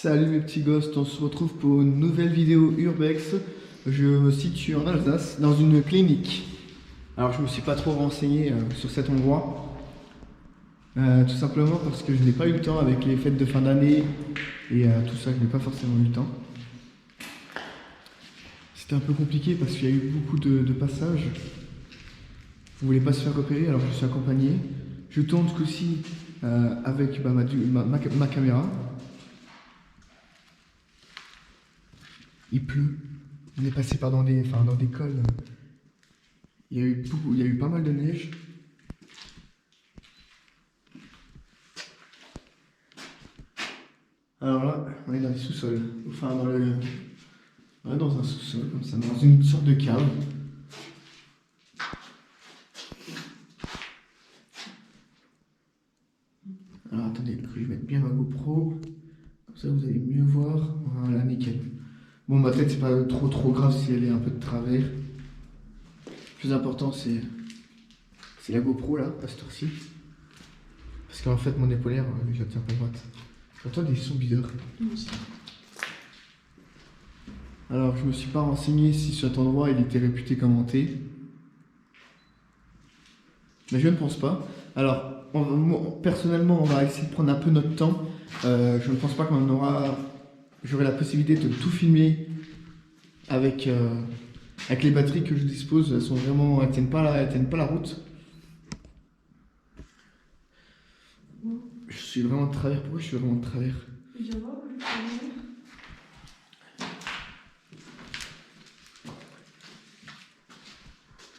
Salut mes petits ghosts, on se retrouve pour une nouvelle vidéo Urbex. Je me situe en Alsace, dans une clinique. Alors je me suis pas trop renseigné sur cet endroit. Tout simplement parce que je n'ai pas eu le temps avec les fêtes de fin d'année et tout ça, je n'ai pas forcément eu le temps. C'était un peu compliqué parce qu'il y a eu beaucoup de passages. Vous voulez pas se faire repérer, alors je suis accompagné. Je tourne ce coup-ci avec ma caméra. Il pleut. On est passé dans des cols. Il y a eu pas mal de neige. Alors là, on est dans les sous-sols. Enfin, dans un sous-sol, comme ça, dans une sorte de cave. Alors attendez, je vais mettre bien ma GoPro. Comme ça, vous allez mieux voir. Voilà, nickel. Bon, ma tête, c'est pas trop grave si elle est un peu de travers. Le plus important, c'est la GoPro, là, à cette heure-ci. Parce qu'en fait, mon épaulière, je la tiens pas droite. J'entends des sons bizarres. Alors, je me suis pas renseigné si cet endroit, il était réputé comme hanté. Mais je ne pense pas. Alors, personnellement, on va essayer de prendre un peu notre temps. Je ne pense pas j'aurai la possibilité de tout filmer avec les batteries que je dispose. Elles tiennent pas la route. Je suis vraiment de travers. Pourquoi je suis vraiment de travers?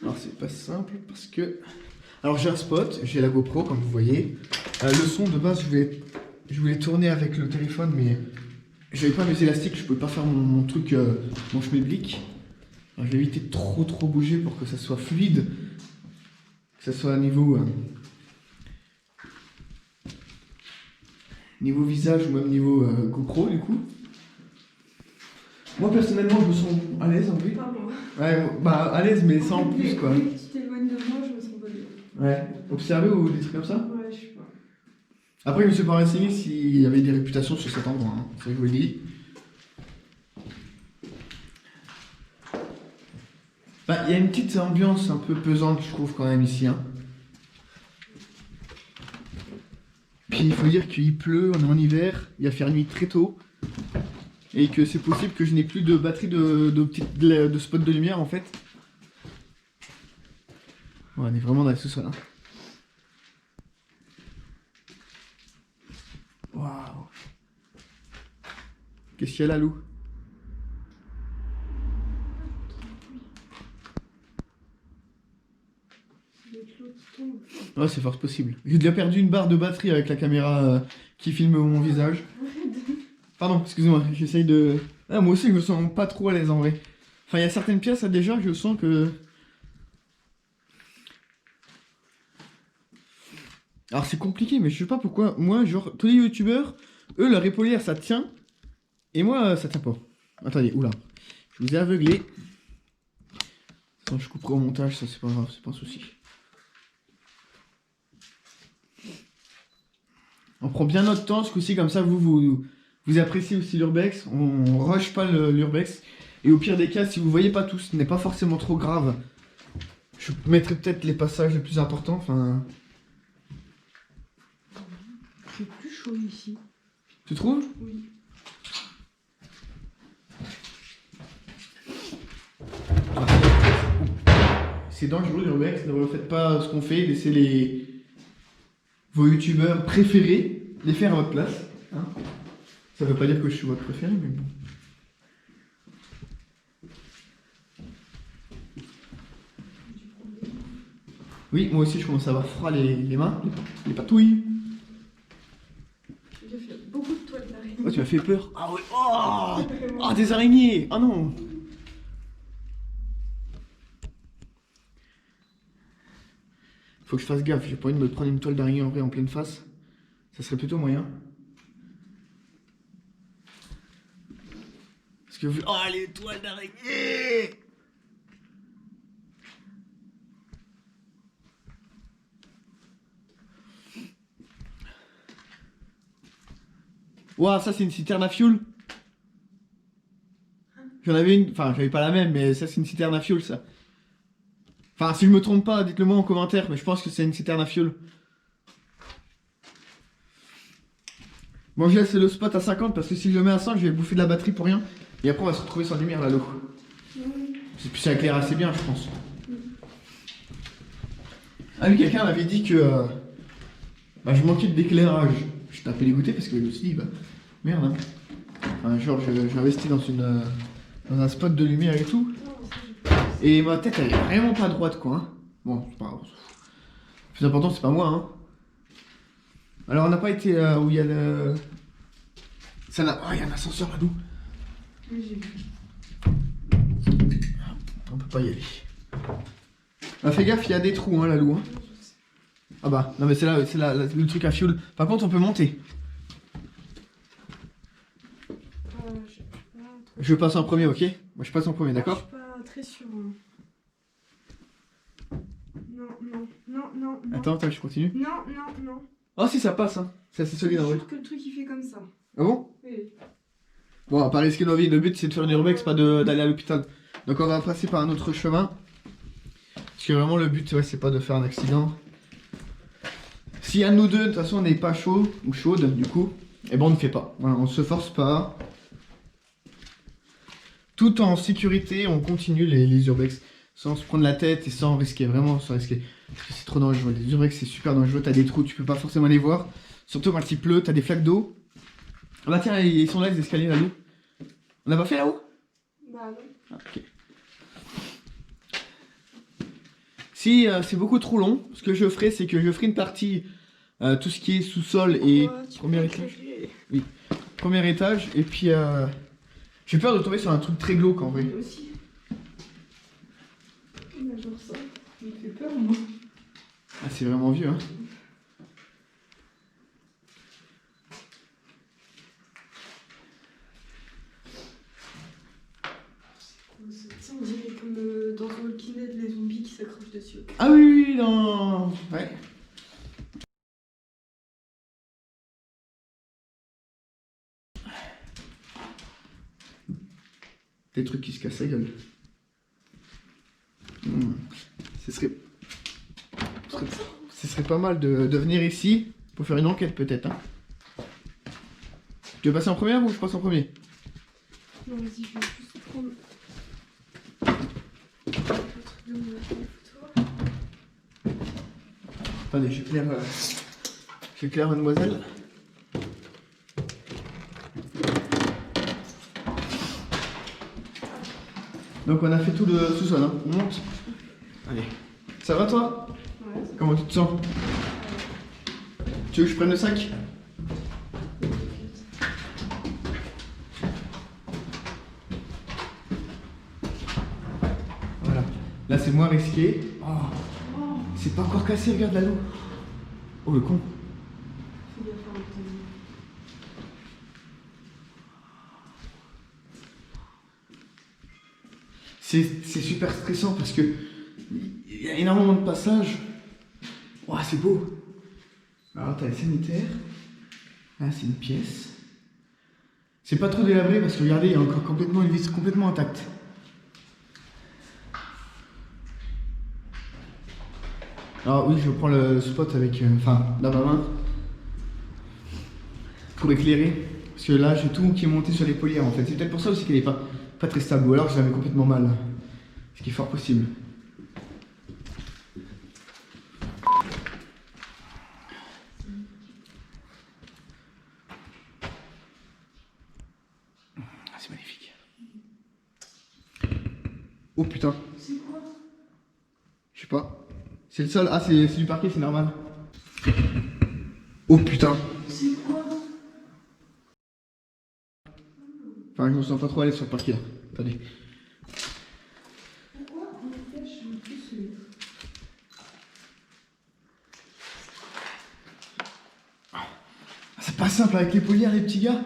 Alors c'est pas simple parce que... Alors j'ai un spot, j'ai la GoPro comme vous voyez. Le son de base je voulais tourner avec le téléphone mais j'avais pas mes élastiques, je pouvais pas faire mon truc, mon schmilblick. Alors je vais éviter de trop bouger pour que ça soit fluide. Que ça soit à niveau visage ou même niveau GoPro du coup. Moi personnellement je me sens à l'aise en vrai. Ouais, bah à l'aise mais sans plus quoi. Dès que tu t'éloignes de moi, je me sens pas bien. Ouais, observer ou des trucs comme ça. Ouais, je sais pas. Après je me suis pas renseigné s'il y avait des réputations sur cet endroit, hein. C'est ça que je vous le dis. Bah il y a une petite ambiance un peu pesante je trouve quand même ici, hein. Puis il faut dire qu'il pleut, on est en hiver, il va faire nuit très tôt. Et que c'est possible que je n'ai plus de batterie de spot de lumière en fait. Ouais, on est vraiment dans le sous-sol. Hein. Waouh. Qu'est-ce qu'il y a là, Lou? Ouais, c'est fort possible. J'ai déjà perdu une barre de batterie avec la caméra qui filme mon visage. Pardon, excusez-moi, j'essaye de... Ah, moi aussi, je me sens pas trop à l'aise en vrai. Enfin, il y a certaines pièces, là, déjà, je sens que... Alors, c'est compliqué, mais je sais pas pourquoi. Moi, genre, tous les youtubeurs, eux, leur épaulière, ça tient. Et moi, ça tient pas. Attendez, oula. Je vous ai aveuglé. Attends, je couperai au montage, ça, c'est pas grave, c'est pas un souci. On prend bien notre temps, ce coup-ci, comme ça, vous appréciez aussi l'urbex. On rush pas l'urbex. Et au pire des cas, si vous voyez pas tout, ce n'est pas forcément trop grave. Je mettrai peut-être les passages les plus importants, enfin... C'est plus chaud ici. Tu trouves? Oui. C'est dangereux l'urbex, ne refaites pas ce qu'on fait, laissez vos youtubeurs préférés les faire à votre place. Hein, ça veut pas dire que je suis votre préféré, mais bon. Oui, moi aussi je commence à avoir froid les mains, les patouilles. J'ai fait beaucoup de toiles d'araignée. Oh, tu m'as fait peur. Ah ouais, oh, oh, des araignées. Ah non. Faut que je fasse gaffe, j'ai pas envie de me prendre une toile d'araignée en vrai en pleine face. Ça serait plutôt moyen. Parce que... Oh, les toiles d'araignée. Ouah, ça c'est une citerne à fioul. J'en avais une, enfin j'avais pas la même, mais ça c'est une citerne à fioul ça. Enfin si je me trompe pas, dites-le moi en commentaire, mais je pense que c'est une citerne à fioul. Bon je laisse le spot à 50 parce que si je le mets à 100 je vais bouffer de la batterie pour rien. Et après on va se retrouver sans lumière là l'eau. Et puis ça éclaire assez bien je pense. Ah oui, quelqu'un m'avait dit que bah, je manquais d'éclairage. Je tapais les goûter parce que je me suis dit bah merde hein. Enfin, genre j'ai investi dans dans un spot de lumière et tout. Et ma tête elle est vraiment pas droite quoi. Hein. Bon, c'est pas grave. Le plus important c'est pas moi hein. Alors on n'a pas été où il y a le. Ça n'a. Oh il y a un ascenseur là-d'où. Oui, j'ai vu. On peut pas y aller. Ah, fais gaffe, il y a des trous hein là-dessous. Hein. Ah bah, non mais c'est là, le truc à fioul. Par contre on peut monter. Je passe en premier, ok? Moi je passe en premier, d'accord? Je suis pas très sûre. Hein. Non. Attends, je continue. Non. Oh si ça passe hein. C'est assez solide en vrai. Je suis sûre que le truc il fait comme ça. Ah bon? Oui. Bon, à part risquer nos vies, le but c'est de faire une urbex, pas d'aller à l'hôpital. Donc on va passer par un autre chemin. Parce que vraiment le but ouais, c'est pas de faire un accident. Si un de nous deux, de toute façon on n'est pas chaud ou chaude du coup, et ben on ne fait pas. Voilà, on se force pas. Tout en sécurité, on continue les urbex. Sans se prendre la tête et sans risquer, vraiment sans risquer. Parce que c'est trop dangereux. Les urbex c'est super dangereux, t'as des trous, tu peux pas forcément les voir. Surtout quand il pleut, t'as des flaques d'eau. Ah bah tiens, ils sont là les escaliers là-haut. On n'a pas fait là-haut? Bah non. Ah, ok. Si c'est beaucoup trop long, ce que je ferai, c'est que je ferai une partie, tout ce qui est sous-sol et premier étage. Oui, premier étage, et puis j'ai peur de tomber sur un truc très glauque en vrai. Moi aussi. Genre ça. Il me fait peur, moi. Ah, c'est vraiment vieux, hein. Ça, on dirait comme dans The Walking Dead, les zombies qui s'accrochent dessus. Ah oui, non. Ouais. Des trucs qui se cassent la gueule. Ce serait pas mal de venir ici pour faire une enquête peut-être. Hein. Tu veux passer en première ou je passe en premier? Non, vas-y, je vais juste prendre le truc de mon appareil photo. Attendez, j'éclaire mademoiselle. Donc on a fait tout le sous-sol, hein. On monte. Allez. Ça va toi? Ouais. Comment tu te sens? Tu veux que je prenne le sac? Voilà. Là c'est moins risqué. Oh. C'est pas encore cassé, regarde là-haut. Oh le con. Faut bien faire un peu. C'est super stressant parce que il y a énormément de passages. Oh, c'est beau. Alors t'as les sanitaires. Là c'est une pièce. C'est pas trop délabré parce que regardez, il y a encore complètement une vis complètement intacte. Alors oui, je prends le spot avec, enfin, là ma main pour éclairer. Parce que là j'ai tout qui est monté sur les polières en fait. C'est peut-être pour ça aussi qu'elle est pas très stable. Ou alors je la mets complètement mal. Ce qui est fort possible. Ah, c'est magnifique. Oh putain. C'est quoi? Je sais pas. C'est le sol. Ah, c'est du parquet, c'est normal. Oh putain. C'est quoi? Enfin, je me sens pas trop à l'aise sur le parquet là. Attendez. Pourquoi en fait je veux plus se mettre? C'est pas simple avec les polières, les petits gars.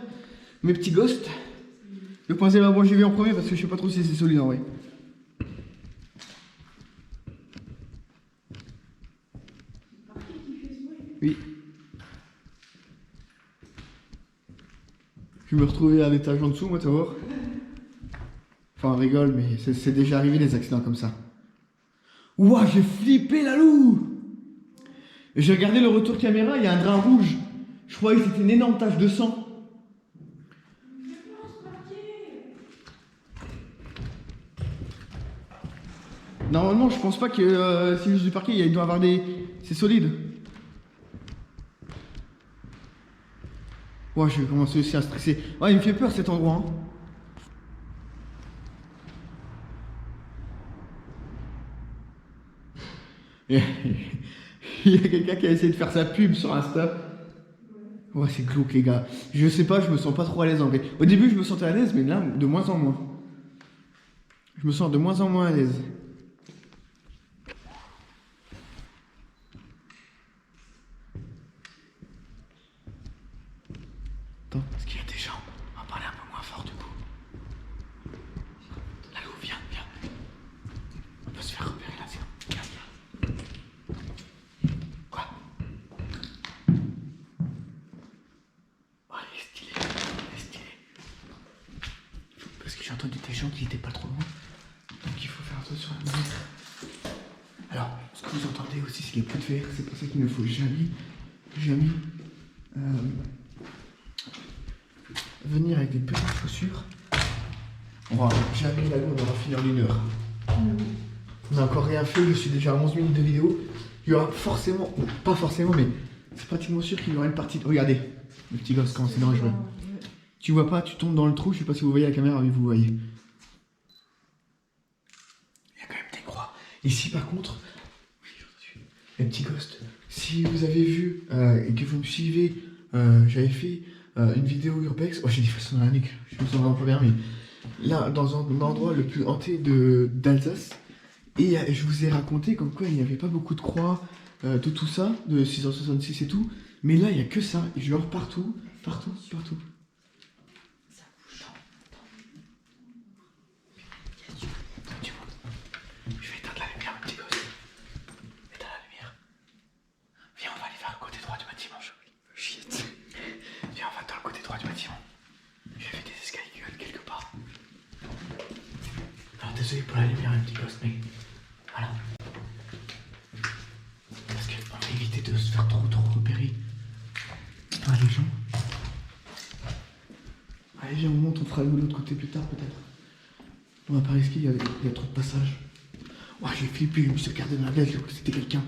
Mes petits ghosts. Le point zéro, moi j'ai vu en premier parce que je sais pas trop si c'est solide en vrai. Oui. Je vais me retrouver à l'étage en dessous, moi, tu vas voir. Enfin, on rigole, mais c'est déjà arrivé des accidents comme ça. Ouah, j'ai flippé, Lalou! J'ai regardé le retour caméra, il y a un drain rouge. Je croyais que c'était une énorme tache de sang. Normalement, je pense pas que si je du parquet, il doit avoir des... C'est solide. Ouais, je vais commencer aussi à stresser. Ouais, il me fait peur cet endroit. Hein. Il y a quelqu'un qui a essayé de faire sa pub sur Insta. Ouais, c'est glauque, les gars. Je sais pas, je me sens pas trop à l'aise en vrai. Au début, je me sentais à l'aise, mais là, de moins en moins. Je me sens de moins en moins à l'aise. Attends, est-ce qu'il y a des gens? On va parler un peu moins fort du coup. Lalou, viens, viens. On peut se faire repérer là, tiens. Viens, viens. Quoi? Oh, il est stylé, il est stylé. Parce que j'ai entendu des gens qui étaient pas trop loin. Donc il faut faire attention à la musique. Alors, ce que vous entendez aussi, c'est les bruits de verre. C'est pour ça qu'il ne faut jamais venir avec des petites chaussures. On va jamais là, on aura fini en 1 heure. On n'a encore rien fait, je suis déjà à 11 minutes de vidéo. Il y aura forcément, pas forcément, mais c'est pratiquement sûr qu'il y aura une partie. Regardez, le petit gosse, comment c'est dangereux. Tu vois pas, tu tombes dans le trou, je sais pas si vous voyez la caméra, mais vous voyez. Il y a quand même des croix. Ici par contre, les petits ghosts, si vous avez vu et que vous me suivez, j'avais fait une vidéo urbex. Oh, j'ai des façons dans la nuque, je me sens vraiment pas bien, mais là, dans un endroit le plus hanté d'Alsace, et je vous ai raconté comme quoi il n'y avait pas beaucoup de croix, de tout ça, de 666 et tout, mais là il n'y a que ça, et genre partout. Je vais éteindre la lumière, mon petit gosse. Éteins la lumière. Viens, on va aller vers le côté droit du bâtiment. Shit. Viens, on va dans le côté droit du bâtiment. J'ai fait des escaliers quelque part. Alors, désolé pour la lumière, mon petit gosse, mais voilà. Parce qu'on va éviter de se faire trop repérer par les gens. Allez, viens, on monte, on fera de l'autre côté plus tard, peut-être. On va pas risquer, il y a trop de passages. Oh, j'ai flippé, je me suis regardé dans la glace, j'ai cru que c'était quelqu'un.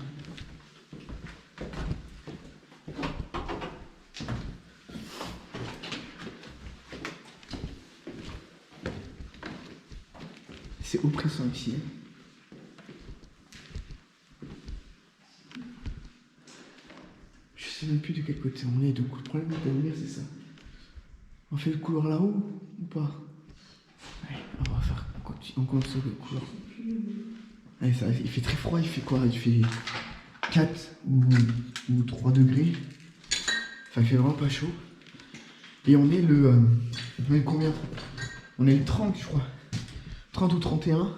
C'est oppressant ici. Je sais même plus de quel côté on est, donc le problème de la lumière, c'est ça. On fait le couloir là-haut ou pas? Allez, on va faire. On commence le couloir. Allez, ça, il fait très froid, il fait quoi? Il fait 4 ou 3 degrés. Enfin, il fait vraiment pas chaud. Et on est le. On est combien? On est le 30, je crois. 30 ou 31.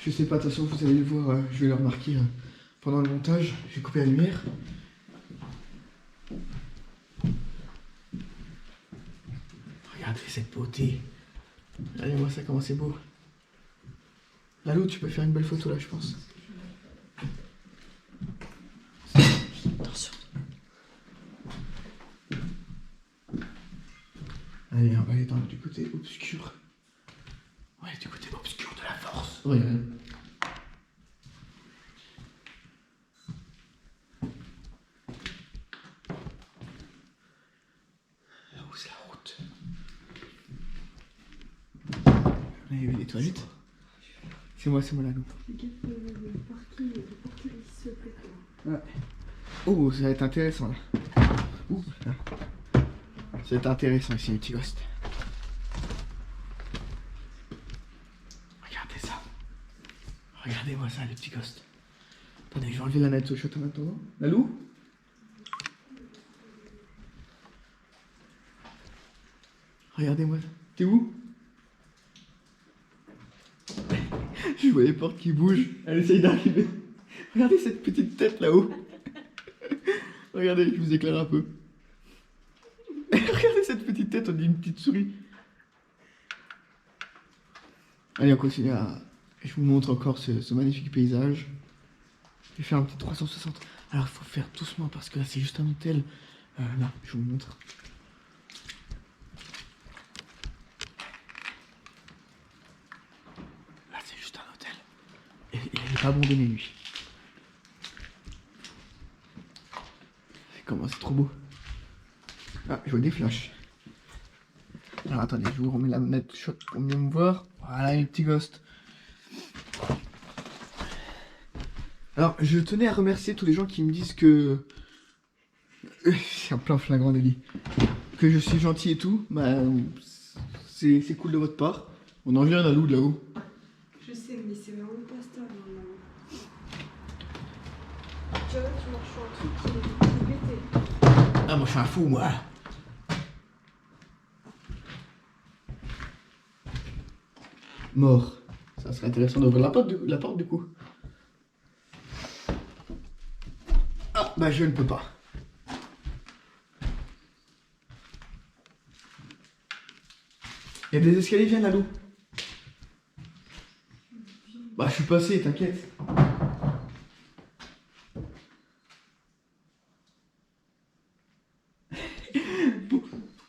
Je sais pas, de toute façon, vous allez le voir, je vais le remarquer pendant le montage. Je vais couper la lumière. Regardez cette beauté. Regardez-moi ça, comment c'est beau. Lalou, tu peux faire une belle photo là, je pense. Attention. Allez, on va aller du côté obscur. Ouais, du côté obscur de la force. Ouais, ouais. Là où c'est la route? On a vu les toilettes. C'est moi Lalou. Ouais. Oh, ça va être intéressant là. Ouh, là. Ça va être intéressant ici, les petits ghosts. Regardez ça. Regardez-moi ça, les petits ghosts. Attendez, je vais enlever la night shot en attendant. Lalou? Regardez-moi ça. T'es où? Je vois les portes qui bougent. Elle essaye d'arriver. Regardez cette petite tête là-haut. Regardez, je vous éclaire un peu. Regardez cette petite tête, on dit une petite souris. Allez, on continue à... Je vous montre encore ce magnifique paysage. Je vais faire un petit 360. Alors, il faut faire doucement parce que là, c'est juste un hôtel. Là, je vous montre. Là, c'est juste un hôtel. Et il n'est pas abandonné, lui. Comment c'est trop beau. Ah, je vois des flashs. Alors, attendez, je vous remets la manette shot pour mieux me voir. Voilà, les petits ghosts. Alors, je tenais à remercier tous les gens qui me disent que... C'est un plein flagrant délit. Que je suis gentil et tout. Bah, c'est cool de votre part. On en vient d'un loup de là-haut. Je sais, mais c'est vraiment pas stable. Tu vois, tu marches sur un truc qui est pété. Ah, moi je suis un fou, moi. Mort. Ça serait intéressant d'ouvrir la porte du coup. Ah, bah je ne peux pas. Il y a des escaliers, viens là-haut. Bah je suis passé, t'inquiète.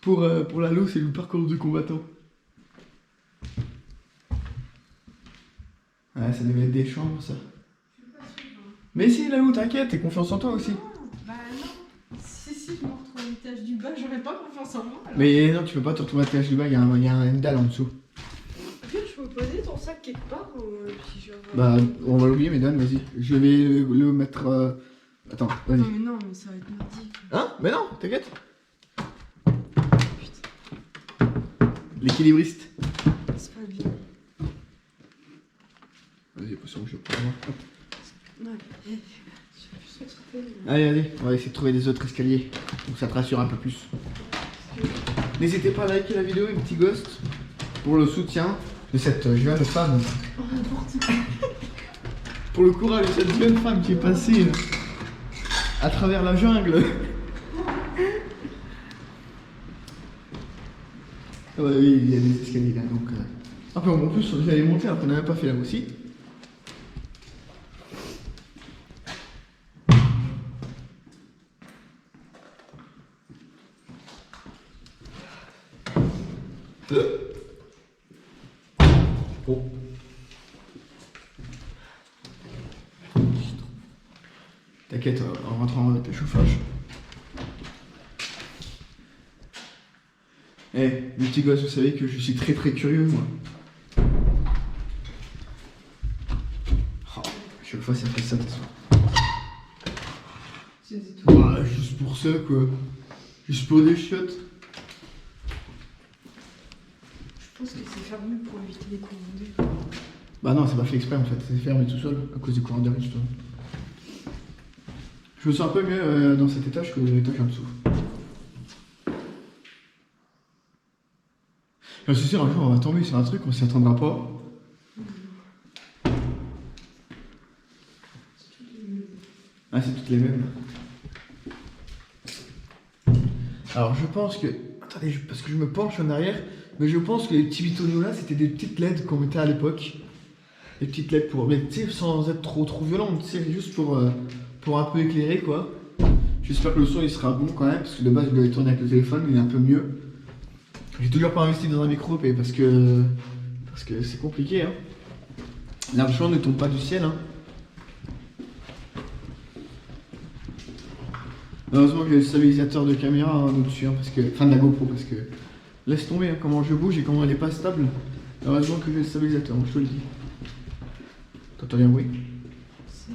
Pour la loup, c'est le parcours du combattant. Ouais, ça devait être des chambres, ça. Mais si, la loup, t'inquiète, t'as confiance en toi aussi. Non, bah non. Si je me retrouve à l'étage du bas, j'aurais pas confiance en moi. Alors. Mais non, tu peux pas te retrouver à l'étage du bas, il y a une dalle en dessous. Ok, je peux poser ton sac quelque part puis genre... Bah, on va l'oublier, mais donne, vas-y. Je vais le mettre... Attends, vas-y. Non, mais ça va être merdique. Hein? Mais non, t'inquiète. L'équilibriste. C'est pas bien. Vas-y, pas sûr que je vais prendre. Ouais, Allez, allez, on va essayer de trouver des autres escaliers. Donc ça te rassure un peu plus. N'hésitez pas à liker la vidéo, les petits ghosts, pour le soutien de cette jeune femme. Oh, n'importe quoi. Pour le courage de cette jeune femme qui est passée à travers la jungle. Ouais, oui, il y a des escaliers là, donc... Après, en plus, j'allais monter alors qu'on n'avait pas fait là aussi. Oh. T'inquiète, en rentrant avec le chauffage. Eh, mes petits gosses, vous savez que je suis très très curieux, moi. Oh, chaque fois, ça fait ça, de toute façon. Ah, juste pour ça, quoi. Juste pour des chiottes. Je pense que c'est fermé pour éviter les courants d'air. Bah non, c'est pas fait exprès en fait, c'est fermé tout seul à cause du courant d'air justement. Je me sens un peu mieux dans cet étage que l'étage en dessous. Je suis sûr, un jour on va tomber sur un truc, on s'y attendra pas. Ah, c'est toutes les mêmes. Alors je pense que... Attendez, parce que je me penche en arrière, mais je pense que les petits bitonneaux là, c'était des petites LED qu'on mettait à l'époque. Des petites LED pour... Mais tu sais, sans être trop violentes, tu sais, juste pour un peu éclairer quoi. J'espère que le son il sera bon quand même, parce que de base je l'avais tourné avec le téléphone, il est un peu mieux. J'ai toujours pas investi dans un micro, parce que c'est compliqué hein. L'argent ne tombe pas du ciel hein. Heureusement que j'ai le stabilisateur de caméra au-dessus, hein, parce que... Enfin de la GoPro, parce que... Laisse tomber hein, comment je bouge et comment elle est pas stable. Heureusement que j'ai le stabilisateur, je te le dis. T'entends bien oui? C'est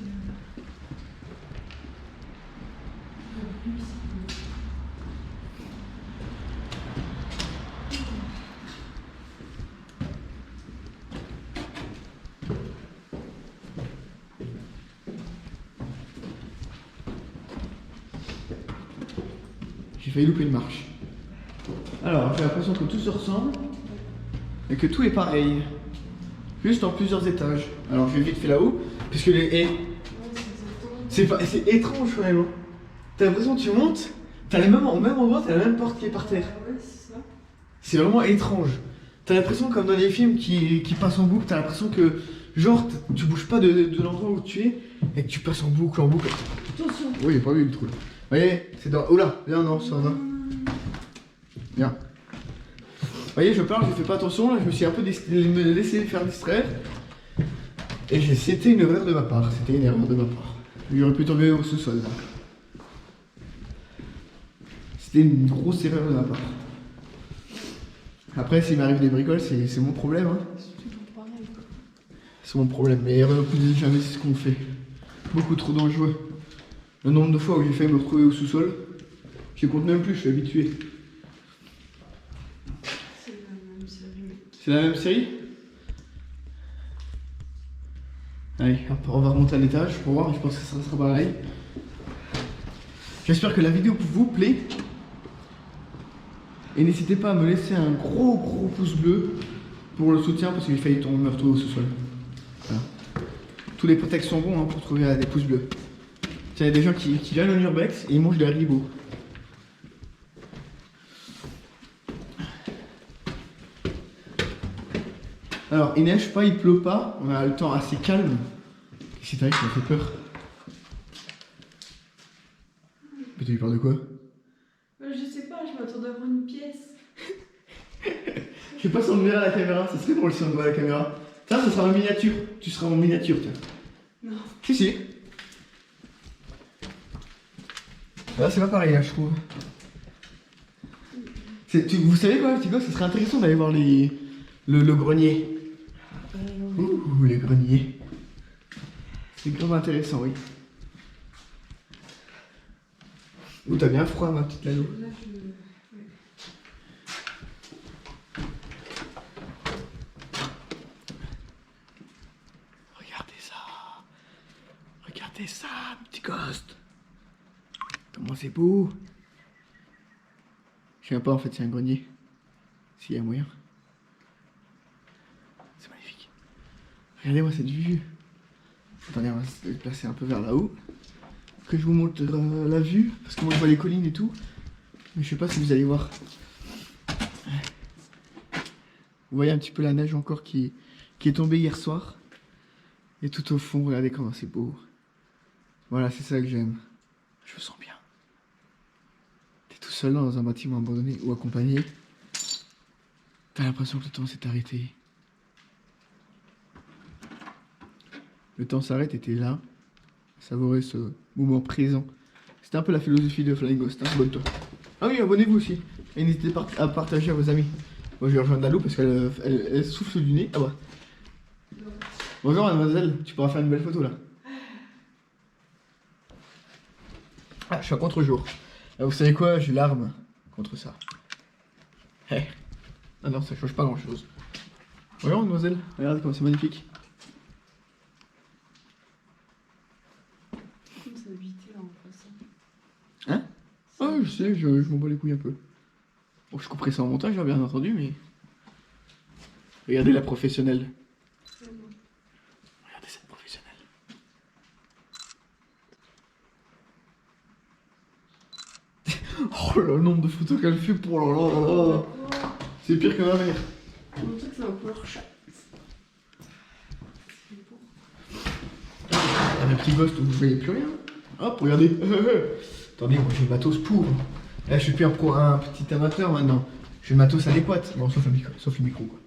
J'ai failli louper une marche. Alors, j'ai l'impression que tout se ressemble et que tout est pareil. Juste en plusieurs étages. Alors, je vais vite fait là-haut, parce que les haies... C'est étrange quand même. T'as l'impression que tu montes, t'as les mêmes, au même endroit, t'as la même porte qui est par terre. Ouais, c'est ça. C'est vraiment étrange. T'as l'impression comme dans les films qui passent en boucle, t'as l'impression que genre tu bouges pas de l'endroit où tu es et que tu passes en boucle en boucle. Attention. Oui, j'ai pas vu le trou là. Vous voyez, c'est dans. Oula, là non, ça va. Bien. Vous voyez, je parle, je fais pas attention, là je me suis un peu laissé faire distraire. Et c'était une erreur de ma part, c'était une erreur de ma part. J'aurais pu tomber au sous-sol là. C'était une grosse erreur de ma part. Après, s'il m'arrive des bricoles, c'est mon problème. Hein. C'est toujours pareil. C'est mon problème, mais plus jamais c'est ce qu'on fait. Beaucoup trop dangereux. Le nombre de fois où j'ai failli me retrouver au sous-sol, je compte même plus, je suis habitué. C'est la même série, mec. C'est la même série? Allez, hop, on va remonter à l'étage pour voir, je pense que ça sera pareil. J'espère que la vidéo vous plaît. Et n'hésitez pas à me laisser un gros pouce bleu pour le soutien parce que j'ai failli me retrouver au sous-sol. Voilà. Tous les prétextes sont bons hein, pour trouver des pouces bleus. Tiens, il y a des gens qui viennent au Urbex et ils mangent des haribots. Alors, il neige pas, il pleut pas, on a le temps assez calme. C'est vrai que ça me fait peur. Mais tu parles de quoi? Je sais pas, je m'attendais à voir une pièce. Je sais pas si on me verra à la caméra, ça serait drôle si on me voit à la caméra. Ça sera en miniature, tu seras en miniature, tiens. Non. Si. Là, c'est pas pareil, là, je trouve. Vous savez quoi, petit gars, ce serait intéressant d'aller voir le grenier. Ouh, les greniers. C'est grave intéressant, oui. Ouh, t'as bien froid, ma petite Lalo. Là, ouais. Regardez ça, petit ghost. Comment c'est beau. Je sais pas, en fait, c'est un grenier. S'il y a moyen. C'est magnifique. Regardez-moi cette vue. Attendez, on va se déplacer un peu vers là-haut. Que je vous montre la vue. Parce que moi, je vois les collines et tout. Mais je sais pas si vous allez voir. Vous voyez un petit peu la neige encore qui est tombée hier soir. Et tout au fond, regardez comment c'est beau. Voilà, c'est ça que j'aime. Je me sens bien. T'es tout seul dans un bâtiment abandonné ou accompagné. T'as l'impression que le temps s'est arrêté. Le temps s'arrête et t'es là. Savourer ce moment présent. C'était un peu la philosophie de Flying Ghost. Hein. Abonne-toi. Ah oui, abonnez-vous aussi. Et n'hésitez pas à partager à vos amis. Moi je vais rejoindre Lalo parce qu'elle souffle du nez. Ah bah. Bonjour mademoiselle, tu pourras faire une belle photo là. Ah, je suis à contre-jour. Vous savez quoi, j'ai l'arme contre ça. Hey. Ah non, ça change pas grand-chose. Bonjour mademoiselle, regardez comme c'est magnifique. Comme ça habitait là en face. Hein? Ah je sais, je m'en bats les couilles un peu. Bon, je couperai ça en montage, bien entendu, mais... Regardez la professionnelle. Regardez cette professionnelle. Oh le nombre de photos qu'elle fait pour là. C'est pire que ma mère. On dirait que c'est un couleur chat. Un petit ghost où vous voyez plus rien. Hop, regardez. Attendez, moi j'ai le matos pour. Là, je suis plus un petit amateur maintenant. J'ai le matos adéquat. Bon, sauf le micro quoi.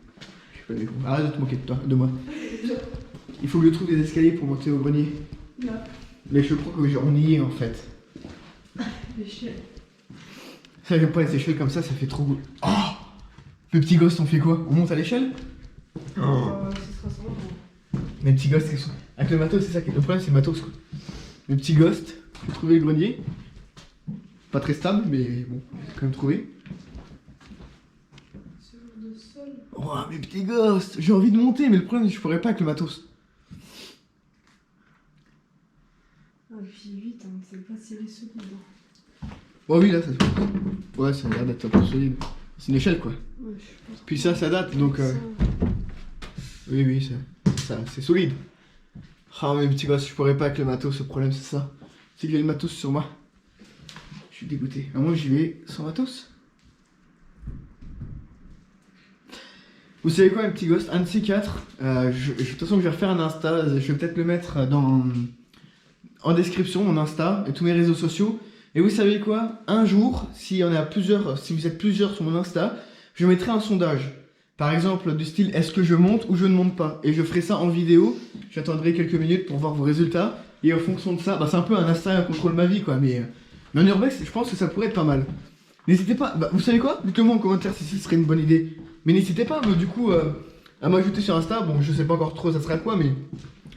Je fais le micro. Arrête de te moquer de moi. Il faut que je trouve des escaliers pour monter au grenier. Non. Mais je crois qu'on y est en fait. L'échelle. Ça, j'aime pas les échelles comme ça fait trop goût. Oh, le petit ghost, on fait quoi? On monte à l'échelle? Ce sera ça. Mais le petit ghost, avec le matos, c'est ça qui est le problème, c'est le matos quoi. Le petit ghost, j'ai trouvé le grenier. Pas très stable, mais bon, j'ai quand même trouvé. Ce genre de sol. Oh, mais petit ghost, j'ai envie de monter, mais le problème, c'est que je pourrais pas avec le matos. Ah, puis vite, hein, c'est pas si les solides. Oh oui, là, ça se voit. Ouais, ça a l'air d'être un peu solide. C'est une échelle quoi. Ouais, je pense. Puis ça date, donc... Oui, ça c'est solide. Ah, mais petit gosse, je pourrais pas avec le matos, le problème c'est ça. C'est que j'ai le matos sur moi. Je suis dégoûté. À moi, j'y vais sans matos. Vous savez quoi, mes petits ghosts, un de ces quatre, de toute façon, je vais refaire un Insta. Je vais peut-être le mettre en description, mon Insta et tous mes réseaux sociaux. Et vous savez quoi? Un jour, si vous êtes plusieurs sur mon Insta, je mettrai un sondage. Par exemple, du style, est-ce que je monte ou je ne monte pas? Et je ferai ça en vidéo. J'attendrai quelques minutes pour voir vos résultats. Et en fonction de ça, c'est un peu un Insta contrôle ma vie, quoi. Mais en urbex, je pense que ça pourrait être pas mal. N'hésitez pas, vous savez quoi? Dites-le moi en commentaire si ce serait une bonne idée. Mais n'hésitez pas, du coup, à m'ajouter sur Insta. Bon, je sais pas encore trop ça sera quoi, mais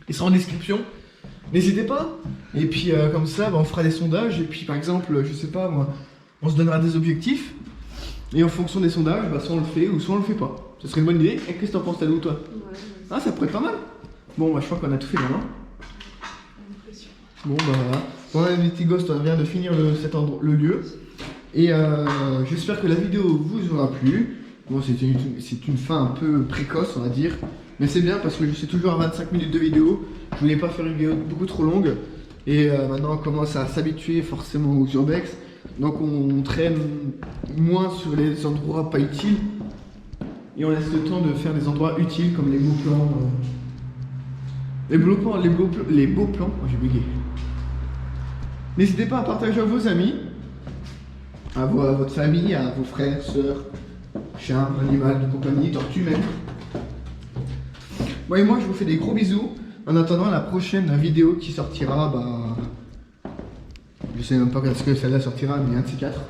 il sera en description. N'hésitez pas. Et puis comme ça, on fera des sondages. Et puis par exemple, je sais pas moi, on se donnera des objectifs. Et en fonction des sondages, soit on le fait ou soit on le fait pas. Ce serait une bonne idée. Et qu'est-ce que t'en penses, Talou, toi? Ouais. Ah, ça pourrait être pas mal. Bon, je crois qu'on a tout fait là, non? Bon, voilà. Bon, les petits ghosts, on vient de finir le lieu. Et j'espère que la vidéo vous aura plu. Bon, c'est une fin un peu précoce, on va dire. Mais c'est bien parce que je suis toujours à 25 minutes de vidéo. Je voulais pas faire une vidéo beaucoup trop longue. Et maintenant, on commence à s'habituer forcément aux urbex. Donc, on traîne moins sur les endroits pas utiles. Et on laisse le temps de faire des endroits utiles comme les beaux plans. Les beaux plans. Oh, j'ai bugué. N'hésitez pas à partager à vos amis, à votre famille, à vos frères, sœurs, chiens, animaux de compagnie, tortues même. Bon, et moi, je vous fais des gros bisous. En attendant la prochaine vidéo qui sortira, je sais même pas quand celle-là sortira, mais un de ces quatre.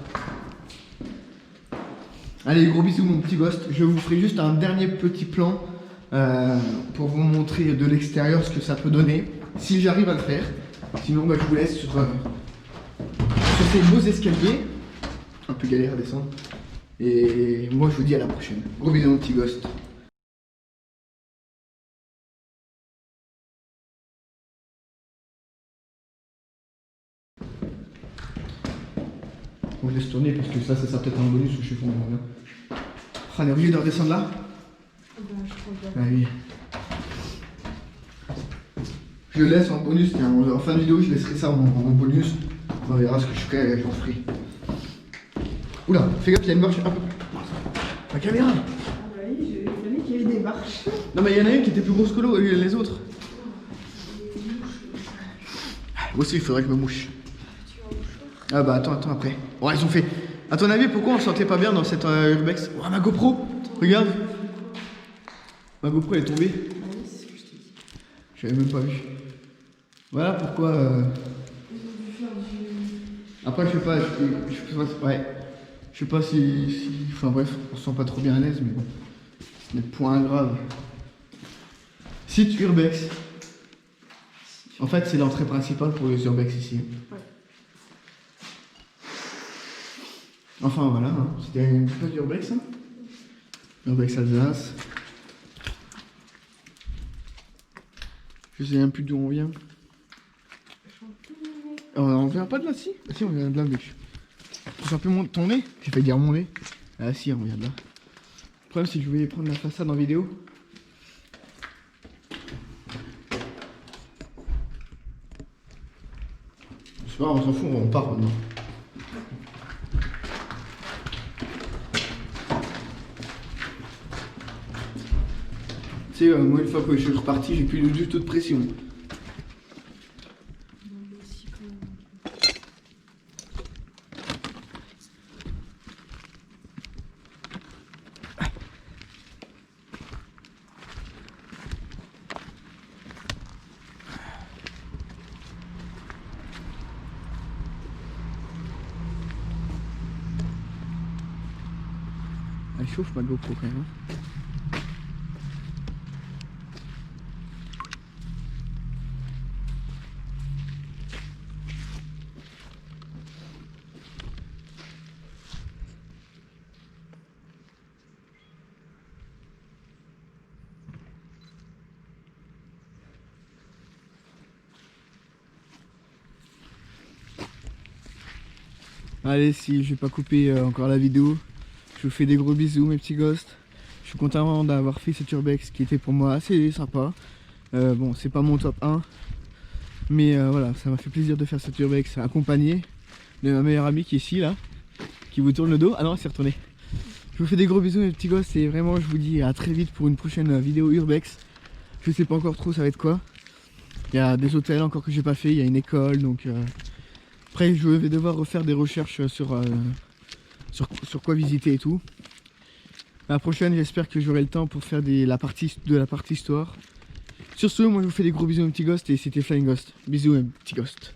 Allez, gros bisous mon petit ghost. Je vous ferai juste un dernier petit plan pour vous montrer de l'extérieur ce que ça peut donner, si j'arrive à le faire. Sinon, je vous laisse sur ces beaux escaliers. Un peu galère à descendre. Et moi, je vous dis à la prochaine. Gros bisous mon petit ghost. Bon, je laisse tourner parce que ça sera peut-être un bonus ou je sais pas. On est obligé de redescendre là? Je crois Ah oui. Je laisse en bonus, en fin de vidéo, je laisserai ça en bonus. On verra ce que je ferai, j'en ferai. Oula, fais gaffe, il y a une marche un peu. La caméra! Ah oui, j'ai fallu qu'il y ait des marches. Non, mais il y en a une qui était plus grosse que les autres. Moi aussi, il faudrait que je me mouche. Ah bah attends après. Ouais, ils ont fait. À ton avis, pourquoi on se sentait pas bien dans cette urbex? Oh, ma GoPro! Regarde! Ma GoPro elle est tombée. J'avais même pas vu. Voilà pourquoi. Après, je sais pas. Ouais. Je sais pas si. Enfin bref, on se sent pas trop bien à l'aise, mais bon. Ce n'est point grave. Site urbex. En fait, c'est l'entrée principale pour les urbex ici. Ouais. Enfin voilà, hein. C'était une petite urbex, hein. Urbex Alsace. Je sais même plus d'où on vient. On vient pas de là, si? Ah, si, on vient de là, mec. C'est un peu ton nez? J'ai failli dire mon nez. Ah si, on vient de là. Le problème, c'est que je voulais prendre la façade en vidéo. C'est pas grave, on s'en fout, on part maintenant. Tu sais, moi, une fois que je suis reparti, j'ai plus du tout de pression. Elle chauffe ma GoPro quand même. Hein. Allez, si je vais pas couper encore la vidéo, je vous fais des gros bisous mes petits ghosts. Je suis content d'avoir fait cette urbex qui était pour moi assez sympa. Bon, c'est pas mon top 1, mais voilà, ça m'a fait plaisir de faire cette urbex accompagné de ma meilleure amie qui est ici là, qui vous tourne le dos. Ah non, elle s'est retournée. Je vous fais des gros bisous mes petits gosses et vraiment je vous dis à très vite pour une prochaine vidéo Urbex. Je sais pas encore trop ça va être quoi. Il y a des hôtels encore que j'ai pas fait, il y a une école donc après je vais devoir refaire des recherches sur quoi visiter et tout. La prochaine j'espère que j'aurai le temps pour faire la partie histoire. Sur ce moi je vous fais des gros bisous mes petits ghosts et c'était Flying Ghost. Bisous mes petits ghosts.